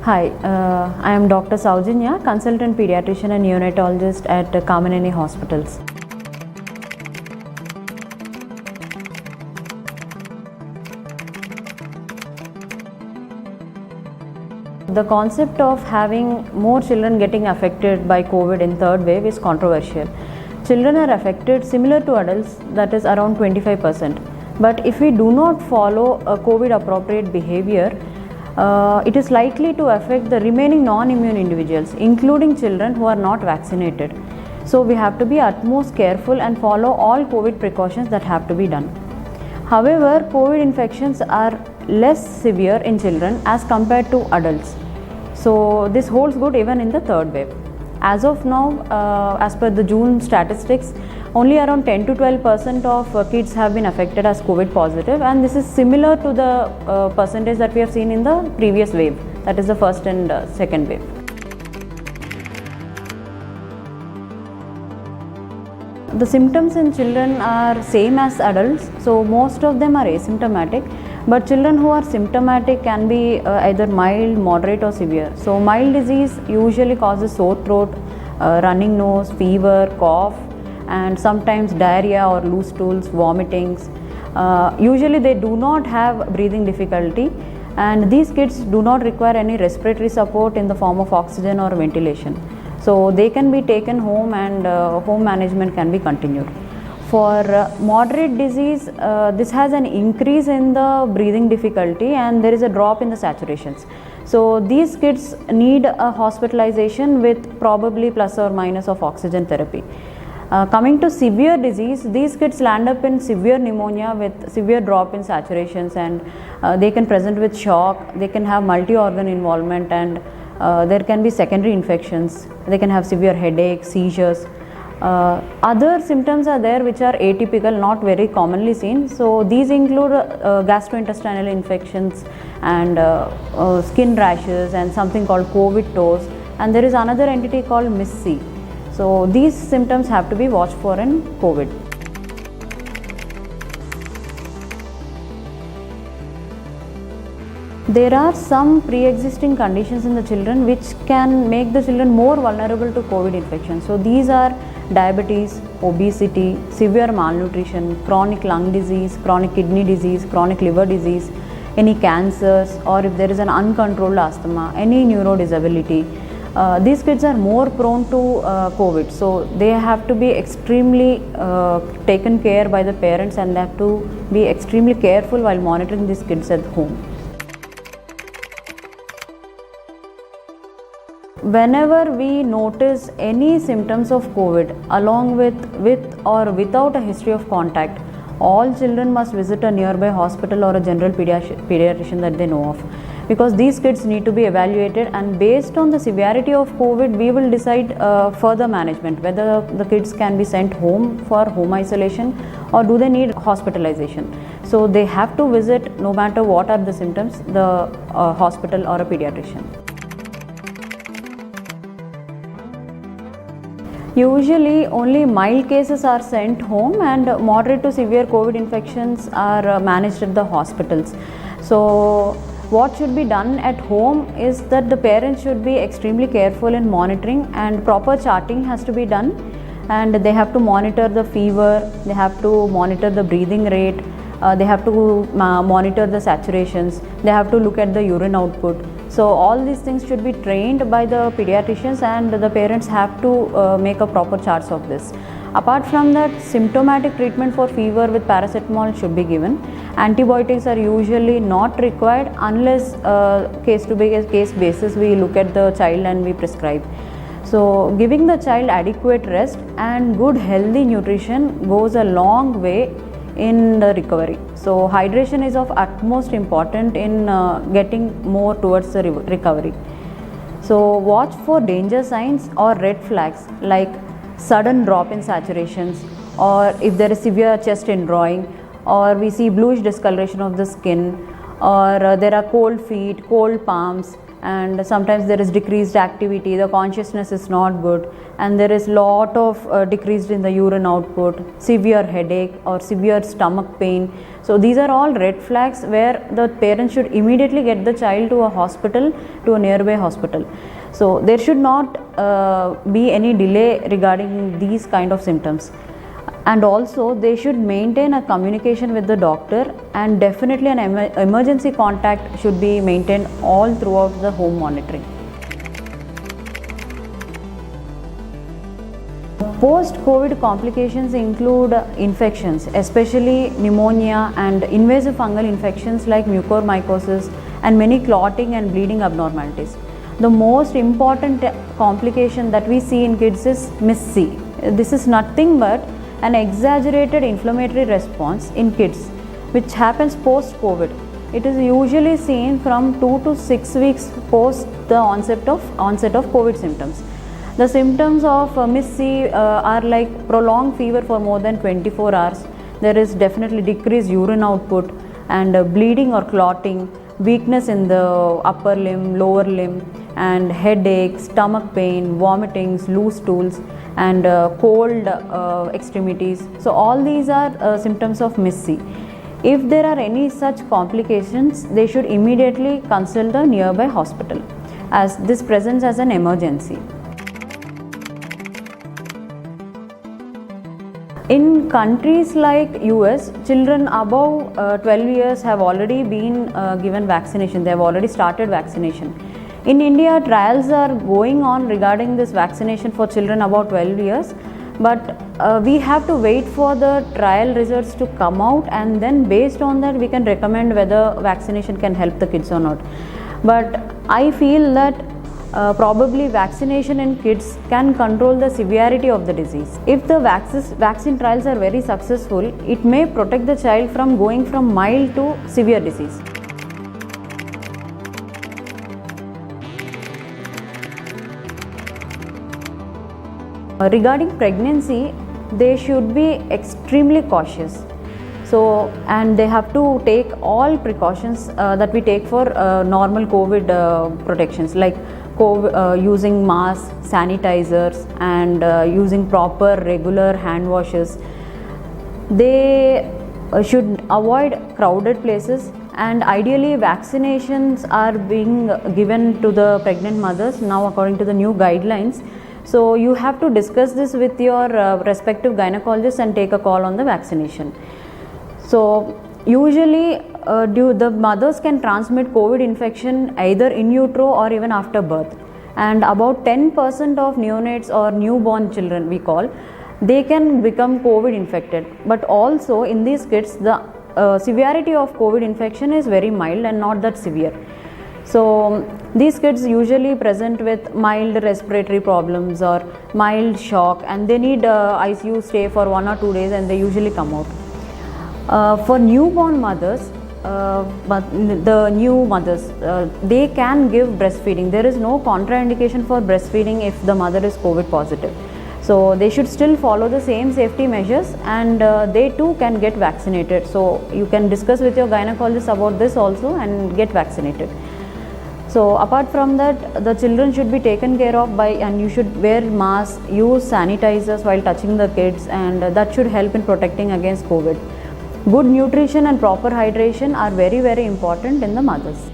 Hi, I am Dr. Soujanya, Consultant Pediatrician and Neonatologist at Kamineni Hospitals. The concept of having more children getting affected by COVID in third wave is controversial. Children are affected similar to adults, that is around 25%. But if we do not follow a COVID appropriate behavior, it is likely to affect the remaining non-immune individuals, including children who are not vaccinated. So we have to be utmost careful and follow all COVID precautions that have to be done. However, COVID infections are less severe in children as compared to adults. So this holds good even in the third wave. As of now, as per the June statistics, only around 10 to 12% of kids have been affected as COVID positive, and this is similar to the percentage that we have seen in the previous wave, that is the first and second wave. The symptoms in children are same as adults, so most of them are asymptomatic, but children who are symptomatic can be either mild, moderate or severe. So mild disease usually causes sore throat, running nose, fever, cough, and sometimes diarrhea or loose stools, vomitings. Usually they do not have breathing difficulty, and these kids do not require any respiratory support in the form of oxygen or ventilation. So they can be taken home and home management can be continued. For moderate disease, this has an increase in the breathing difficulty and there is a drop in the saturations. So these kids need a hospitalization with probably plus or minus of oxygen therapy. Coming to severe disease, these kids land up in severe pneumonia with severe drop in saturations, and they can present with shock, they can have multi-organ involvement, and there can be secondary infections, they can have severe headache, seizures. Other symptoms are there which are atypical, not very commonly seen. So these include gastrointestinal infections and skin rashes and something called COVID toes, and there is another entity called MIS-C. So these symptoms have to be watched for in COVID. There are some pre-existing conditions in the children which can make the children more vulnerable to COVID infection. So these are diabetes, obesity, severe malnutrition, chronic lung disease, chronic kidney disease, chronic liver disease, any cancers, or if there is an uncontrolled asthma, any neurodisability. These kids are more prone to COVID, so they have to be extremely taken care by the parents, and they have to be extremely careful while monitoring these kids at home. Whenever we notice any symptoms of COVID along with or without a history of contact, all children must visit a nearby hospital or a general pediatrician that they know of, because these kids need to be evaluated, and based on the severity of COVID, we will decide further management, whether the kids can be sent home for home isolation or do they need hospitalization. So they have to visit, no matter what are the symptoms, the hospital or a pediatrician. Usually only mild cases are sent home, and moderate to severe COVID infections are managed at the hospitals. So what should be done at home is that the parents should be extremely careful in monitoring, and proper charting has to be done, and they have to monitor the fever, they have to monitor the breathing rate, they have to monitor the saturations, they have to look at the urine output. So all these things should be trained by the pediatricians, and the parents have to make a proper charts of this. Apart from that, symptomatic treatment for fever with paracetamol should be given. Antibiotics are usually not required unless case to case basis we look at the child and we prescribe. So giving the child adequate rest and good healthy nutrition goes a long way in the recovery. So hydration is of utmost important in getting more towards the recovery. So watch for danger signs or red flags like sudden drop in saturations, or if there is severe chest indrawing, or we see bluish discoloration of the skin, or there are cold feet, cold palms, and sometimes there is decreased activity, the consciousness is not good, and there is lot of decreased in the urine output, severe headache or severe stomach pain. So these are all red flags where the parents should immediately get the child to a hospital, to a nearby hospital. So there should not be any delay regarding these kind of symptoms. And also they should maintain a communication with the doctor, and definitely an emergency contact should be maintained all throughout the home monitoring. Post-COVID complications include infections, especially pneumonia and invasive fungal infections like mucormycosis, and many clotting and bleeding abnormalities. The most important complication that we see in kids is MIS-C. This is nothing but an exaggerated inflammatory response in kids, which happens post-COVID. It is usually seen from 2 to 6 weeks post the onset of COVID symptoms. The symptoms of MIS-C are like prolonged fever for more than 24 hours. There is definitely decreased urine output and bleeding or clotting, weakness in the upper limb, lower limb, and headache, stomach pain, vomitings, loose stools, and cold extremities. So all these are symptoms of MIS-C. If there are any such complications, they should immediately consult the nearby hospital, as this presents as an emergency. In countries like US, children above 12 years have already been given vaccination. They have already started vaccination. In India, trials are going on regarding this vaccination for children above 12 years, but we have to wait for the trial results to come out, and then based on that we can recommend whether vaccination can help the kids or not. But I feel that probably vaccination in kids can control the severity of the disease. If the vaccine trials are very successful, it may protect the child from going from mild to severe disease. Regarding pregnancy, they should be extremely cautious. So, and they have to take all precautions that we take for normal COVID protections, like using masks, sanitizers, and using proper regular hand washes. They should avoid crowded places, and ideally vaccinations are being given to the pregnant mothers now according to the new guidelines. So you have to discuss this with your respective gynecologist and take a call on the vaccination. So usually the mothers can transmit COVID infection either in utero or even after birth, and about 10% of neonates or newborn children, we call, they can become COVID infected. But also in these kids, the severity of COVID infection is very mild and not that severe. So these kids usually present with mild respiratory problems or mild shock, and they need ICU stay for 1 or 2 days, and they usually come out. For newborn mothers, they can give breastfeeding. There is no contraindication for breastfeeding if the mother is COVID positive. So they should still follow the same safety measures, and they too can get vaccinated. So you can discuss with your gynecologist about this also and get vaccinated. So apart from that, the children should be taken care of and you should wear masks, use sanitizers while touching the kids, and that should help in protecting against COVID. Good nutrition and proper hydration are very, very important in the mothers.